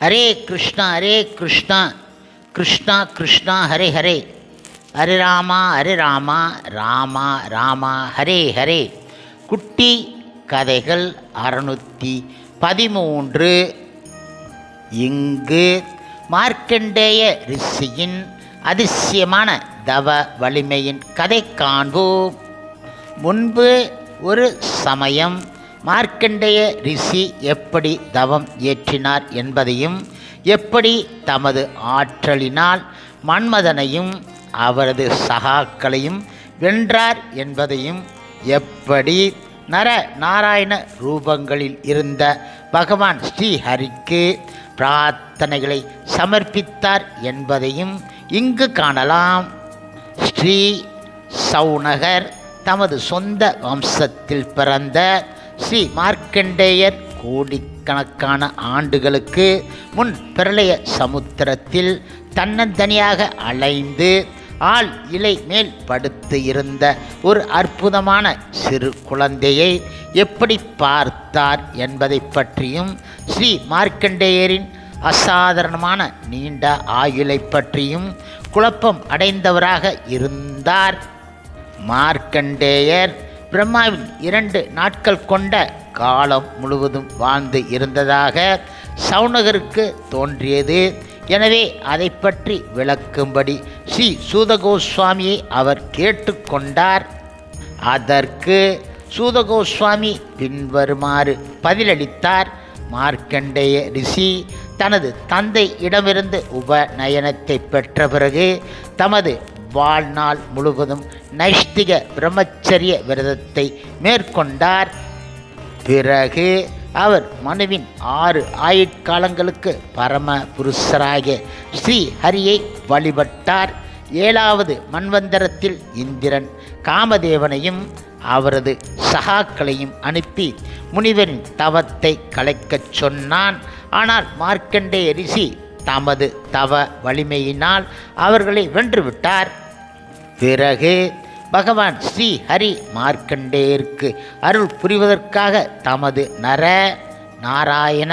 ஹரே கிருஷ்ணா கிருஷ்ணா கிருஷ்ணா ஹரே ஹரே, ஹரே ராமா ராமா ராமா ஹரே ஹரே. குட்டி கதைகள் 613. இங்கு மார்க்கண்டேய ரிஷியின் அதிசயமான தவ வலிமையின் கதை காண்போம். முன்பு ஒரு சமயம் மார்க்கண்டேய ரிஷி எப்படி தவம் இயற்றினார் என்பதையும், எப்படி தமது ஆற்றலினால் மன்மதனையும் அவரது சகாக்களையும் வென்றார் என்பதையும், எப்படி நாராயண ரூபங்களில் இருந்த பகவான் ஸ்ரீஹரிக்கு பிரார்த்தனைகளை சமர்ப்பித்தார் என்பதையும் இங்கு காணலாம். ஸ்ரீ சௌனகர் தமது சொந்த வம்சத்தில் பிறந்த ஸ்ரீ மார்க்கண்டேயர் கோடிக்கணக்கான ஆண்டுகளுக்கு முன் பிரளய சமுத்திரத்தில் தன்னந்தனியாக அலைந்து ஆள் இலை மேல் படுத்து இருந்த ஒரு அற்புதமான சிறு குழந்தையை எப்படி பார்த்தார் என்பதை பற்றியும், ஸ்ரீ மார்க்கண்டேயரின் அசாதாரணமான நீண்ட ஆயுளை பற்றியும் குழப்பம் அடைந்தவராக இருந்தார். மார்க்கண்டேயர் பிரம்மாவின் 2 நாட்கள் கொண்ட காலம் முழுவதும் வாழ்ந்து இருந்ததாக சௌனகருக்கு தோன்றியது. எனவே அதை பற்றி விளக்கும்படி ஸ்ரீ சூதகோஸ்வாமியை அவர் கேட்டுக்கொண்டார். அதற்கு சூதகோஸ்வாமி பின்வருமாறு பதிலளித்தார். மார்க்கண்டேய ரிஷி தனது தந்தையிடமிருந்து உபநயனத்தை பெற்ற பிறகு தமது வாழ்நாள் முழுவதும் நைஷ்டிக பிரம்மச்சரிய விரதத்தை மேற்கொண்டார். பிறகு அவர் மனுவின் 6 ஆயுட்காலங்களுக்கு பரம புருஷராகிய ஸ்ரீ ஹரியை வழிபட்டார். 7வது மன்வந்தரத்தில் இந்திரன் காமதேவனையும் அவரது சகாக்களையும் அனுப்பி முனிவரின் தவத்தை கலைக்கச் சொன்னான். ஆனால் மார்க்கண்டேய ரிஷி தமது தவ வலிமையினால் அவர்களை வென்றுவிட்டார். பிறகு பகவான் ஸ்ரீ ஹரி மார்க்கண்டேயருக்கு அருள் புரிவதற்காக தமது நாராயண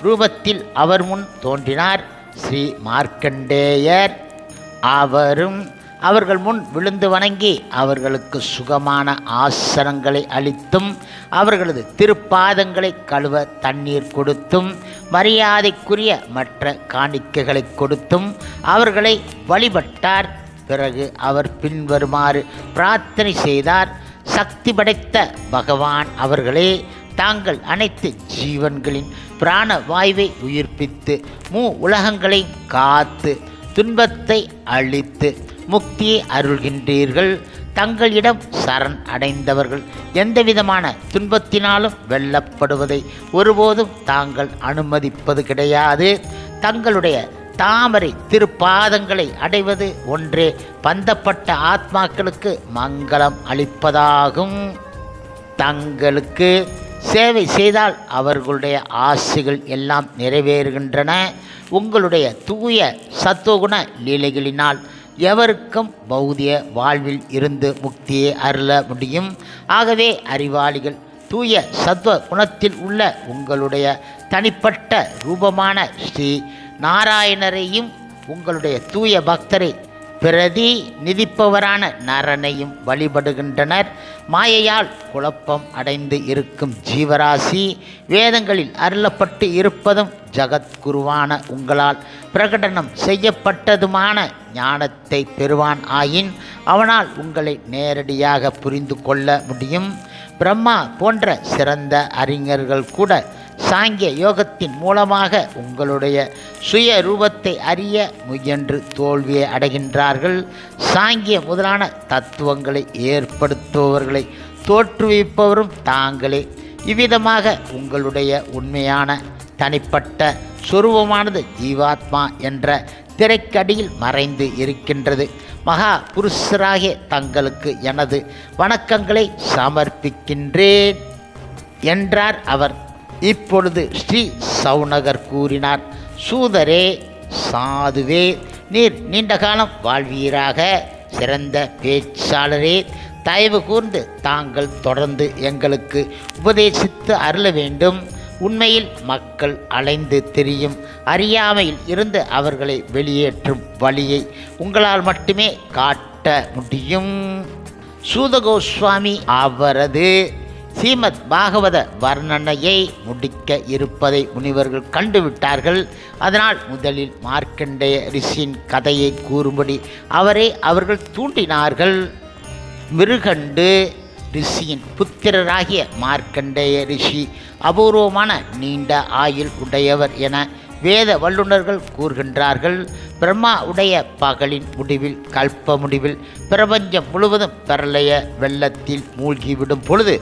ரூபத்தில் அவர் முன் தோன்றினார். ஸ்ரீ மார்க்கண்டேயர் அவர்கள் முன் விழுந்து வணங்கி அவர்களுக்கு சுகமான ஆசனங்களை அளித்தும், அவர்களது திருப்பாதங்களை கழுவ தண்ணீர் கொடுத்தும், மரியாதைக்குரிய மற்ற காணிக்கைகளை கொடுத்தும் அவர்களை வழிபட்டார். பிறகு அவர் பின்வருமாறு பிரார்த்தனை செய்தார். சக்தி படைத்த பகவான் அவர்களே, தாங்கள் அனைத்து ஜீவன்களின் பிராண வாயுவை உயிர்ப்பித்து உலகங்களையும் காத்து துன்பத்தை அழித்து முக்தியை அருள்கின்றீர்கள். தங்களிடம் சரண் அடைந்தவர்கள் எந்தவிதமான துன்பத்தினாலும் வெல்லப்படுவதை ஒருபோதும் தாங்கள் அனுமதிப்பது கிடையாது. தங்களுடைய தாமரை திருப்பாதங்களை அடைவது ஒன்றே பந்தப்பட்ட ஆத்மாக்களுக்கு மங்களம் அளிப்பதாகும். தங்களுக்கு சேவை செய்தால் அவர்களுடைய ஆசைகள் எல்லாம் நிறைவேறுகின்றன. உங்களுடைய தூய சத்துவகுண லீலைகளினால் எவருக்கும் பௌதிய வாழ்வில் இருந்து முக்தியை அருள முடியும். ஆகவே அறிவாளிகள் தூய சத்துவ குணத்தில் உள்ள உங்களுடைய தனிப்பட்ட ரூபமான ஸ்ரீ நாராயணரையும், உங்களுடைய தூய பக்தரை பிரதிநிதிப்பவரான நரனையும் வழிபடுகின்றனர். மாயையால் குழப்பம் அடைந்து இருக்கும் ஜீவராசி வேதங்களில் அருளப்பட்டு இருப்பதும் ஜகத்குருவான உங்களால் பிரகடனம் செய்யப்பட்டதுமான ஞானத்தை பெறுவான் ஆயின் அவனால் உங்களை நேரடியாக புரிந்து கொள்ள முடியும். பிரம்மா போன்ற சிறந்த அறிஞர்கள் கூட சாங்கிய யோகத்தின் மூலமாக உங்களுடைய சுய ரூபத்தை அறிய முயன்று தோல்வியை அடைகின்றார்கள். சாங்கிய முதலான தத்துவங்களை ஏற்படுத்துபவர்களை தோற்றுவிப்பவரும் தாங்களே. இவ்விதமாக உங்களுடைய உண்மையான தனிப்பட்ட சொரூபமானது ஜீவாத்மா என்ற திரைக்கடியில் மறைந்து இருக்கின்றது. மகா புருஷராகிய தங்களுக்கு எனது வணக்கங்களை சமர்ப்பிக்கின்றேன் என்றார் அவர். இப்பொழுது ஸ்ரீ சௌனகர் கூறினார். சூதரே, சாதுவே, நீர் நீண்ட காலம் வாழ்வீராக. சிறந்த பேச்சாளரே, தயவு கூர்ந்து தாங்கள் தொடர்ந்து எங்களுக்கு உபதேசித்து அருள வேண்டும். உண்மையில் மக்கள் அலைந்து திரியும் அறியாமையில் இருந்து அவர்களை வெளியேற்றும் வழியை உங்களால் மட்டுமே காட்ட முடியும். சூத கோஸ்வாமி அவரது ஸ்ரீமத் பாகவத வர்ணனையை முடிக்க இருப்பதை முனிவர்கள் கண்டுவிட்டார்கள். அதனால் முதலில் மார்க்கண்டேய ரிஷியின் கதையை கூறும்படி அவர்கள் தூண்டினார்கள். மிருகண்டு ரிஷியின் புத்திரராகிய மார்க்கண்டேய ரிஷி அபூர்வமான நீண்ட ஆயுள் உடையவர் என வேத வல்லுநர்கள் கூறுகின்றார்கள். பிரம்மா உடைய பகலின் முடிவில் கல்ப முடிவில் பிரபஞ்சம் முழுவதும் பிரளய வெள்ளத்தில் மூழ்கிவிடும் பொழுது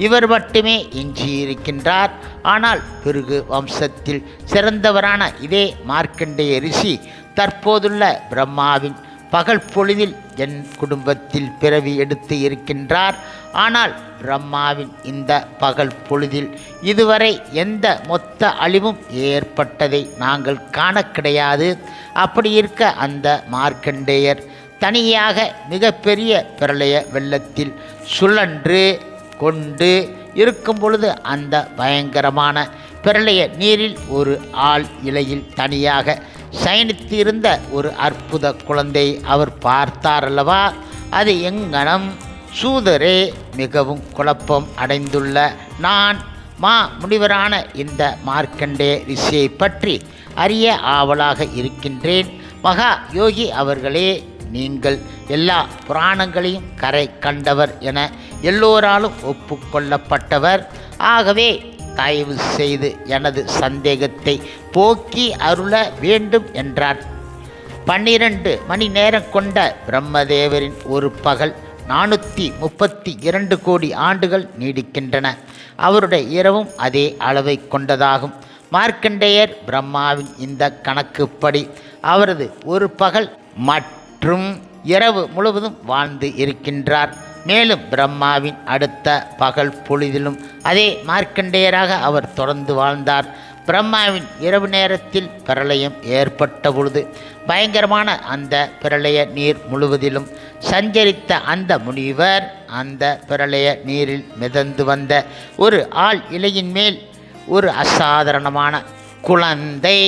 இவர் மட்டுமே எஞ்சியிருக்கின்றார். ஆனால் பிருகு வம்சத்தில் சிறந்தவரான இதே மார்க்கண்டேய ரிஷி தற்போதுள்ள பிரம்மாவின் பகல் பொழுதில் என் குடும்பத்தில் பிறவி எடுத்து இருக்கின்றார். ஆனால் பிரம்மாவின் இந்த பகல் பொழுதில் இதுவரை எந்த மொத்த அழிவும் ஏற்பட்டதை நாங்கள் காண கிடையாது. அப்படி இருக்க அந்த மார்க்கண்டேயர் தனியாக மிகப்பெரிய பிரளய வெள்ளத்தில் சுழன்று கொண்டு இருக்கும் பொழுது அந்த பயங்கரமான பிரளய நீரில் ஒரு ஆள் இலையில் தனியாக சயனித்து இருந்த ஒரு அற்புத குழந்தை அவர் பார்த்தார் அல்லவா? அது எங்கனம் சூதரே, மிகவும் குழப்பம் அடைந்துள்ள நான் முனிவரான இந்த மார்க்கண்டே ரிஷியை பற்றி அறிய ஆவலாக இருக்கின்றேன். மகா யோகி அவர்களே, நீங்கள் எல்லா புராணங்களையும் கரை கண்டவர் என எல்லோராலும் ஒப்புக்கொள்ளப்பட்டவர். ஆகவே தயவு செய்து எனது சந்தேகத்தை போக்கி அருள வேண்டும் என்றார். 12 மணி நேரம் கொண்ட பிரம்மதேவரின் ஒரு பகல் 432 கோடி ஆண்டுகள் நீடிக்கின்றன. அவருடைய இரவும் அதே அளவை கொண்டதாகும். மார்க்கண்டேயர் பிரம்மாவின் இந்த கணக்குப்படி அவரது ஒரு பகல் மற்றும் இரவு முழுவதும் வாழ்ந்து இருக்கின்றார். மேலும் பிரம்மாவின் அடுத்த பகல் பொழுதிலும் அதே மார்க்கண்டேயராக அவர் தொடர்ந்து வாழ்ந்தார். பிரம்மாவின் இரவு நேரத்தில் பிரளயம் ஏற்பட்ட பொழுது பயங்கரமான அந்த பிரளய நீர் முழுவதிலும் சஞ்சரித்த அந்த முனிவர் அந்த பிரளய நீரில் மிதந்து வந்த ஒரு ஆள் இலையின் மேல் ஒரு அசாதாரணமான குழந்தை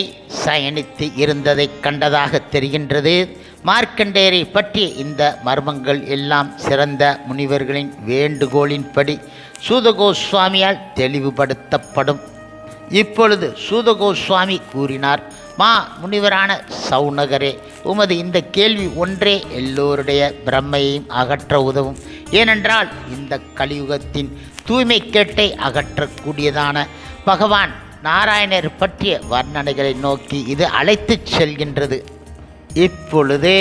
சயனித்து இருந்ததை கண்டதாக தெரிகின்றது. மார்க்கண்டேயரை பற்றிய இந்த மர்மங்கள் எல்லாம் சிறந்த முனிவர்களின் வேண்டுகோளின்படி சூதகோஸ்வாமியால் தெளிவுபடுத்தப்படும். இப்பொழுது சூதகோஸ்வாமி கூறினார், முனிவரான சௌனகரே, உமது இந்த கேள்வி ஒன்றே எல்லோருடைய பிரம்மையையும் அகற்ற உதவும். ஏனென்றால் இந்த கலியுகத்தின் தூய்மை கேட்டை அகற்றக்கூடியதான பகவான் நாராயணர் பற்றிய வர்ணனைகளை நோக்கி இது அழைத்துச் செல்கின்றது. இப்பொழுது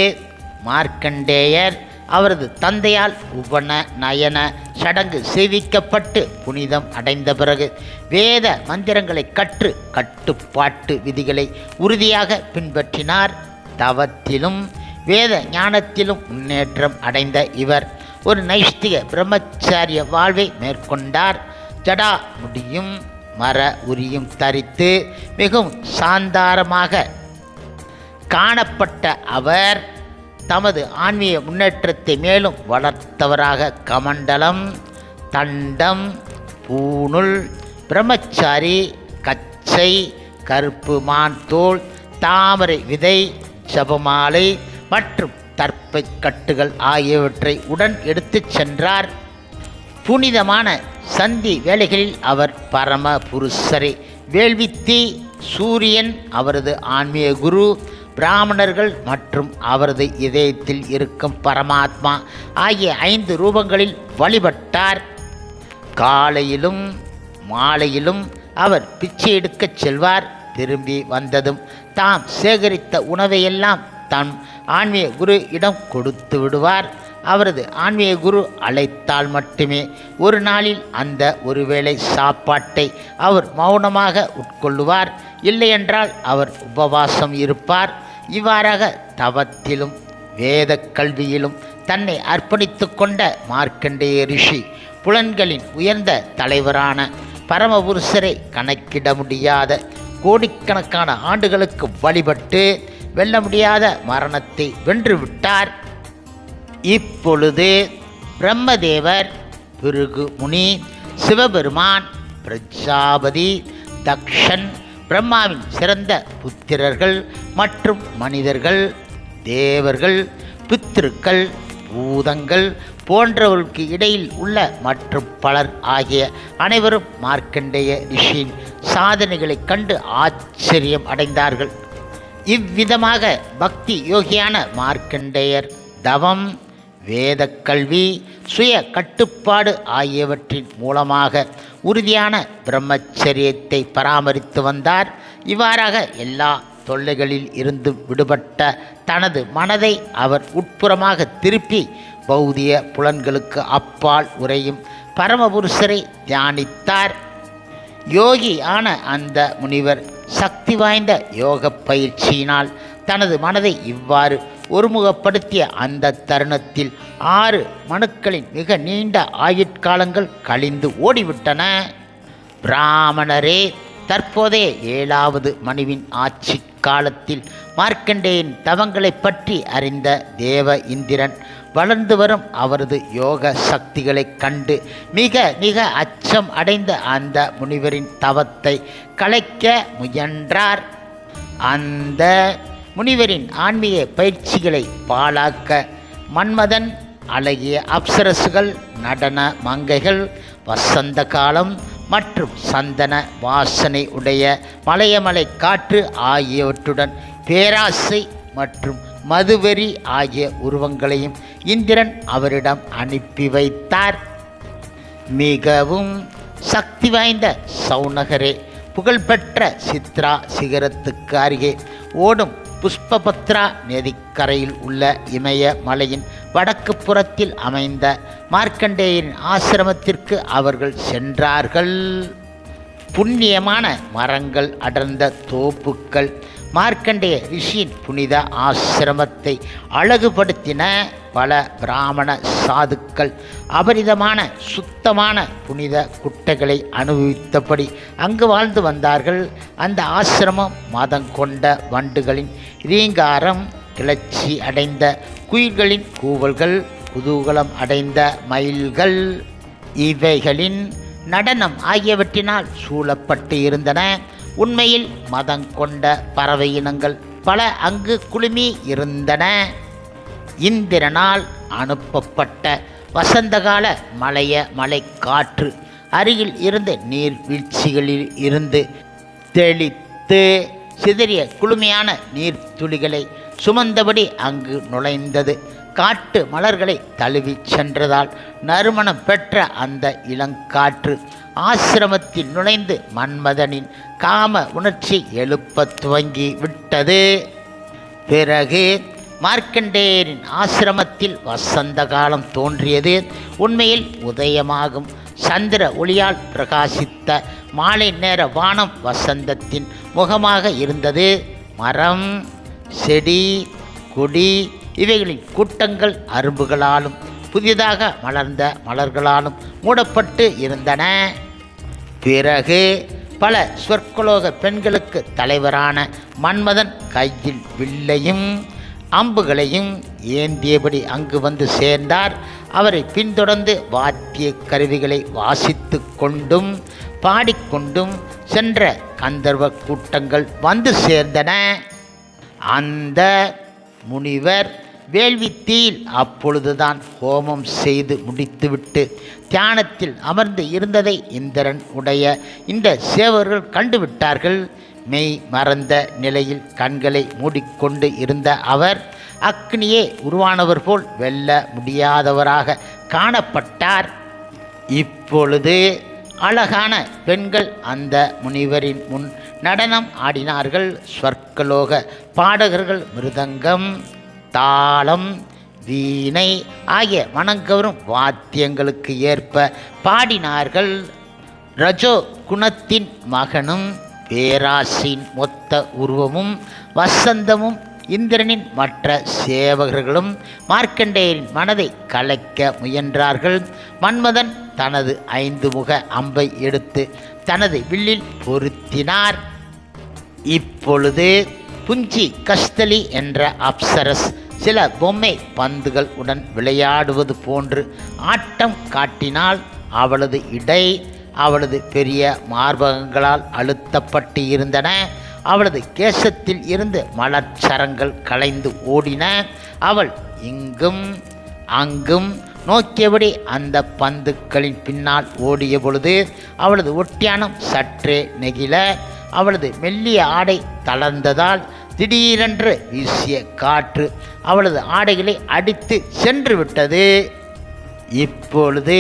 மார்க்கண்டேயர் அவரது தந்தையால் உபநயன சடங்கு செய்விக்கப்பட்டு புனிதம் அடைந்த பிறகு வேத மந்திரங்களை கற்று கட்டுப்பாட்டு விதிகளை உறுதியாக பின்பற்றினார். தவத்திலும் வேத ஞானத்திலும் முன்னேற்றம் அடைந்த இவர் ஒரு நைஷ்டிக பிரம்மச்சாரிய வாழ்வை மேற்கொண்டார். ஜடா முடியும் மர உரியும் தரித்து மிகவும் சாந்தாரமாக காணப்பட்ட அவர் தமது ஆன்மீக முன்னேற்றத்தை மேலும் வளர்த்தவராக கமண்டலம், தண்டம், பூணுல், பிரம்மச்சாரி, கச்சை, கருப்பு மான் தோல், தாமரை விதை, ஜபமாலை மற்றும் தர்ப்பை கட்டுகள் ஆகியவற்றை உடன் எடுத்துச் சென்றார். புனிதமான சந்தி வேளைகளில் அவர் பரம புருஷரை வேள்வித்தி, சூரியன் அவரது ஆன்மீக குரு, பிராமணர்கள் மற்றும் அவரது இதயத்தில் இருக்கும் பரமாத்மா ஆகிய 5 ரூபங்களில் வழிபட்டார். காலையிலும் மாலையிலும் அவர் பிச்சை எடுக்கச் செல்வார். திரும்பி வந்ததும் தாம் சேகரித்த உணவையெல்லாம் தன் ஆன்மீக குரு இடம் கொடுத்து விடுவார். அவரது ஆன்மீக குரு அழைத்தால் மட்டுமே ஒரு நாளில் அந்த ஒருவேளை சாப்பாட்டை அவர் மௌனமாக உட்கொள்ளுவார். இல்லையென்றால் அவர் உபவாசம் இருப்பார். இவ்வாறாக தவத்திலும் வேத கல்வியிலும் தன்னை அர்ப்பணித்து கொண்ட மார்க்கண்டேய ரிஷி புலன்களின் உயர்ந்த தலைவரான பரமபுருஷரை கணக்கிட முடியாத கோடிக்கணக்கான ஆண்டுகளுக்கு வழிபட்டு வெல்ல முடியாத மரணத்தை வென்றுவிட்டார். இப்பொழுது பிரம்மதேவர், பிருகு முனி, சிவபெருமான், பிரஜாபதி, தக்ஷன் பிரம்மாவின் சிறந்த புத்திரர்கள் மற்றும் மனிதர்கள், தேவர்கள், பித்ருக்கள், பூதங்கள் போன்றவர்களுக்கு இடையில் உள்ள மற்றும் பலர் ஆகிய அனைவரும் மார்க்கண்டேய ரிஷியின் சாதனைகளைக் கண்டு ஆச்சரியம் அடைந்தார்கள். இவ்விதமாக பக்தி யோகியான மார்க்கண்டேயர் தவம், வேத கல்வி, சுய கட்டுப்பாடு ஆகியவற்றின் மூலமாக உறுதியான பிரம்மச்சரியத்தை பராமரித்து வந்தார். இவ்வாறாக எல்லா தொல்லைகளில் இருந்து விடுபட்ட தனது மனதை அவர் உட்புறமாக திருப்பி பௌதிய புலன்களுக்கு அப்பால் உறையும் பரமபுருஷரை தியானித்தார். யோகி ஆன அந்த முனிவர் சக்தி வாய்ந்த யோக பயிற்சியினால் தனது மனதை இவ்வாறு ஒருமுகப்படுத்திய அந்த தருணத்தில் 6 மனுக்களின் மிக நீண்ட ஆயுட்காலங்கள் கழிந்து ஓடிவிட்டன. பிராமணரே, தற்போதைய 7வது மனுவின் ஆட்சி காலத்தில் மார்க்கண்டேயன் தவங்களை பற்றி அறிந்த தேவ இந்திரன் வளர்ந்து வரும் அவரது யோக சக்திகளைக் கண்டு மிக மிக அச்சம் அடைந்த அந்த முனிவரின் தவத்தை கலைக்க முயன்றார். அந்த முனிவரின் ஆன்மீக பயிற்சிகளை பாழாக்க மன்மதன் அழகிய அப்சரசுகள், நடன மங்கைகள், வசந்த காலம் மற்றும் சந்தன வாசனை உடைய மலையமலை காற்று ஆகியவற்றுடன் பேராசை மற்றும் மதுவெறி ஆகிய உருவங்களையும் இந்திரன் அவரிடம் அனுப்பி வைத்தார். மிகவும் சக்தி வாய்ந்த சௌனகரே, புகழ்பெற்ற சித்ரா சிகரத்துக்கு அருகே ஓடும் புஷ்பபத்ரா நதிக்கரையில் உள்ள இமய மலையின் வடக்கு புறத்தில் அமைந்த மார்க்கண்டேயரின் ஆசிரமத்திற்கு அவர்கள் சென்றார்கள். புண்ணியமான மரங்கள் அடர்ந்த தோப்புக்கள் மார்க்கண்டேய ரிஷியின் புனித ஆசிரமத்தை அழகுபடுத்தின. பல பிராமண சாதுக்கள் அபரிதமான சுத்தமான புனித குட்டைகளை அனுபவித்தபடி அங்கு வாழ்ந்து வந்தார்கள். அந்த ஆசிரமம் மதம் கொண்ட வண்டுகளின் ரீங்காரம், கிளர்ச்சி அடைந்த குயில்களின் கூவல்கள், குதூகலம் அடைந்த மயில்கள் இவைகளின் நடனம் ஆகியவற்றினால் சூழப்பட்டு இருந்தன. உண்மையில் மதம் கொண்ட பறவை இனங்கள் பல அங்கு குழுமி இருந்தன. இந்திரனால் அனுப்பப்பட்ட வசந்தகால மலை காற்று அருகில் இருந்த நீர்வீழ்ச்சிகளில் இருந்து தெளித்து சிதறிய குளுமையான நீர்த்துளிகளை சுமந்தபடி அங்கு நுழைந்தது. காட்டு மலர்களை தழுவி சென்றதால் நறுமணம் பெற்ற அந்த இளங்காற்று ஆசிரமத்தில் நுழைந்து மன்மதனின் காம உணர்ச்சி எழுப்ப துவங்கி விட்டது. பிறகு மார்க்கண்டேயரின் ஆசிரமத்தில் வசந்த காலம் தோன்றியது. உண்மையில் உதயமாகும் சந்திர ஒளியால் பிரகாசித்த மாலை நேர வானம் வசந்தத்தின் முகமாக இருந்தது. மரம், செடி, கொடி இவைகளின் கூட்டங்கள் அரும்புகளாலும் புதிதாக மலர்ந்த மலர்களாலும் மூடப்பட்டு இருந்தன. பிறகு பல சொர்க்கலோக பெண்களுக்கு தலைவரான மன்மதன் கையில் வில்லையும் அம்புகளையும் ஏந்தியபடி அங்கு வந்து சேர்ந்தார். அவரை பின்தொடர்ந்து வாத்திய கருவிகளை வாசித்து கொண்டும் பாடிக்கொண்டும் சென்ற கந்தர்வ கூட்டங்கள் வந்து சேர்ந்தன. அந்த முனிவர் வேள்வித்தீயில் அப்பொழுதுதான் ஹோமம் செய்து முடித்துவிட்டு தியானத்தில் அமர்ந்து இருந்ததை இந்திரன் உடைய இந்த சேவர்கள் கண்டுவிட்டார்கள். மெய் மறந்த நிலையில் கண்களை மூடிக்கொண்டு இருந்த அவர் அக்னியே உருவானவர் போல் வெல்ல முடியாதவராக காணப்பட்டார். இப்பொழுது அழகான பெண்கள் அந்த முனிவரின் முன் நடனம் ஆடினார்கள். ஸ்வர்க்கலோக பாடகர்கள் மிருதங்கம், தாளம், வீணை ஆகிய மனங்கவரும் வாத்தியங்களுக்கு ஏற்ப பாடினார்கள். ரஜோ குணத்தின் மகனும் பேராசின் மொத்த உருவமும் வசந்தமும் இந்திரனின் மற்ற சேவகர்களும் மார்க்கண்டேயரின் மனதை கலைக்க முயன்றார்கள். மன்மதன் தனது 5 முக அம்பை எடுத்து தனது வில்லில் பொருத்தினார். இப்பொழுது புஞ்சி கஸ்தலி என்ற அப்சரஸ் சில பொம்மை பந்துகள் உடன் விளையாடுவது போன்று ஆட்டம் காட்டினால் அவளது இடை அவளது பெரிய மார்பகங்களால் அழுத்தப்பட்டு இருந்தன. அவளது கேசத்தில் இருந்து மலர்ச்சரங்கள் கலைந்து ஓடின. அவள் இங்கும் அங்கும் நோக்கியபடி அந்த பந்துக்களின் பின்னால் ஓடிய பொழுது அவளது ஒட்டியானம் சற்றே நெகிழ, அவளது மெல்லிய ஆடை தளர்ந்ததால் திடீரென்று வீசிய காற்று அவளது ஆடைகளை அடித்து சென்று விட்டது. இப்பொழுது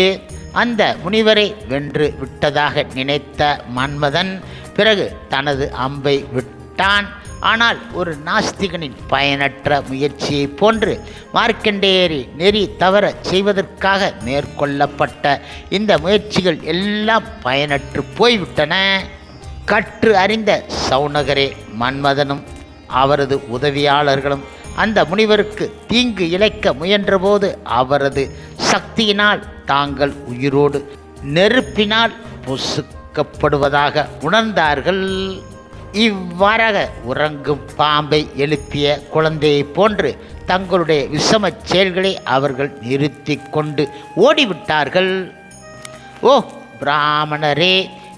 அந்த முனிவரை வென்று விட்டதாக நினைத்த மன்மதன் பிறகு தனது அம்பை விட்டான். ஆனால் ஒரு நாஸ்திகனின் பயனற்ற முயற்சியைப் போன்று மார்க்கண்டேயரை நெறி தவற செய்வதற்காக மேற்கொள்ளப்பட்ட இந்த முயற்சிகள் எல்லாம் பயனற்று போய்விட்டன. கற்று அறிந்த சௌனகரே மன்மதனும் அவரது உதவியாளர்களும் அந்த முனிவருக்கு தீங்கு இழைக்க முயன்றபோது அவரது சக்தியினால் தாங்கள் உயிரோடு நெருப்பினால் பொசுக்கப்படுவதாக உணர்ந்தார்கள். இவ்வாறாக உறங்கும் பாம்பை எழுப்பிய குழந்தையைப் போன்று தங்களுடைய விஷமச் செயல்களை அவர்கள் நிறுத்தி கொண்டு ஓடிவிட்டார்கள். ஓ பிராமணரே,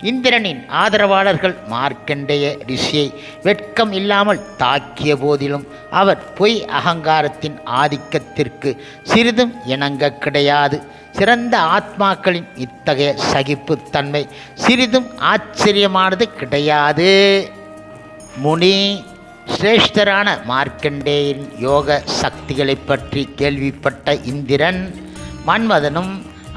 இந்திரனின் ஆதரவாளர்கள் மார்க்கண்டேய ரிஷியை வெட்கம் இல்லாமல் தாக்கிய போதிலும் அவர் பொய் அகங்காரத்தின் ஆதிக்கத்திற்கு சிறிதும் இணங்க கிடையாது. சிறந்த ஆத்மாக்களின் இத்தகைய சகிப்புத்தன்மை சிறிதும் ஆச்சரியமானது கிடையாது. முனி சிரேஷ்டரான மார்க்கண்டேயரின் யோக சக்திகளை பற்றி கேள்விப்பட்ட இந்திரன், மன்மதனும்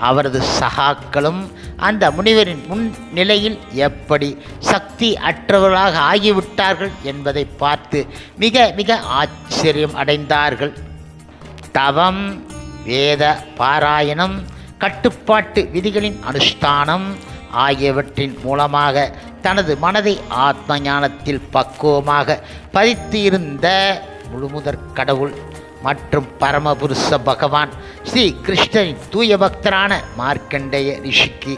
அவரது சகாக்களும் அந்த முனிவரின் முன்னிலையில் எப்படி சக்தி அற்றவர்களாக ஆகிவிட்டார்கள் என்பதை பார்த்து மிக மிக ஆச்சரியம் அடைந்தார்கள். தவம், வேத பாராயணம், கட்டுப்பாட்டு விதிகளின் அனுஷ்டானம் ஆகியவற்றின் மூலமாக தனது மனதை ஆத்ம ஞானத்தில் பக்குவமாக பதித்து இருந்த முழுமுதற் கடவுள் மற்றும் பரமபுருஷ பகவான் ஸ்ரீ கிருஷ்ணரின் தூய பக்தரான மார்க்கண்டேய ரிஷிக்கு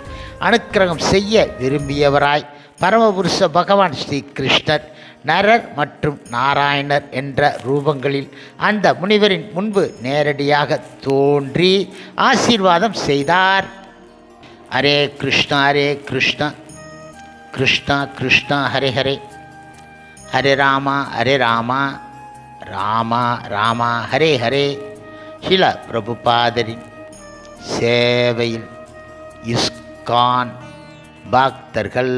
அனுக்கிரகம் செய்ய விரும்பியவராய் பரமபுருஷ பகவான் ஸ்ரீ கிருஷ்ணர் நரர் மற்றும் நாராயணர் என்ற ரூபங்களில் அந்த முனிவரின் முன்பு நேரடியாக தோன்றி ஆசீர்வாதம் செய்தார். ஹரே கிருஷ்ணா ஹரே கிருஷ்ணா கிருஷ்ணா கிருஷ்ணா ஹரே ஹரே, ஹரே ராமா ராமா ராமா ஹரே ஹரே. ஸ்ரீல பிரபுபாதரின் சேவையில் இஸ்கான் பக்தர்கள்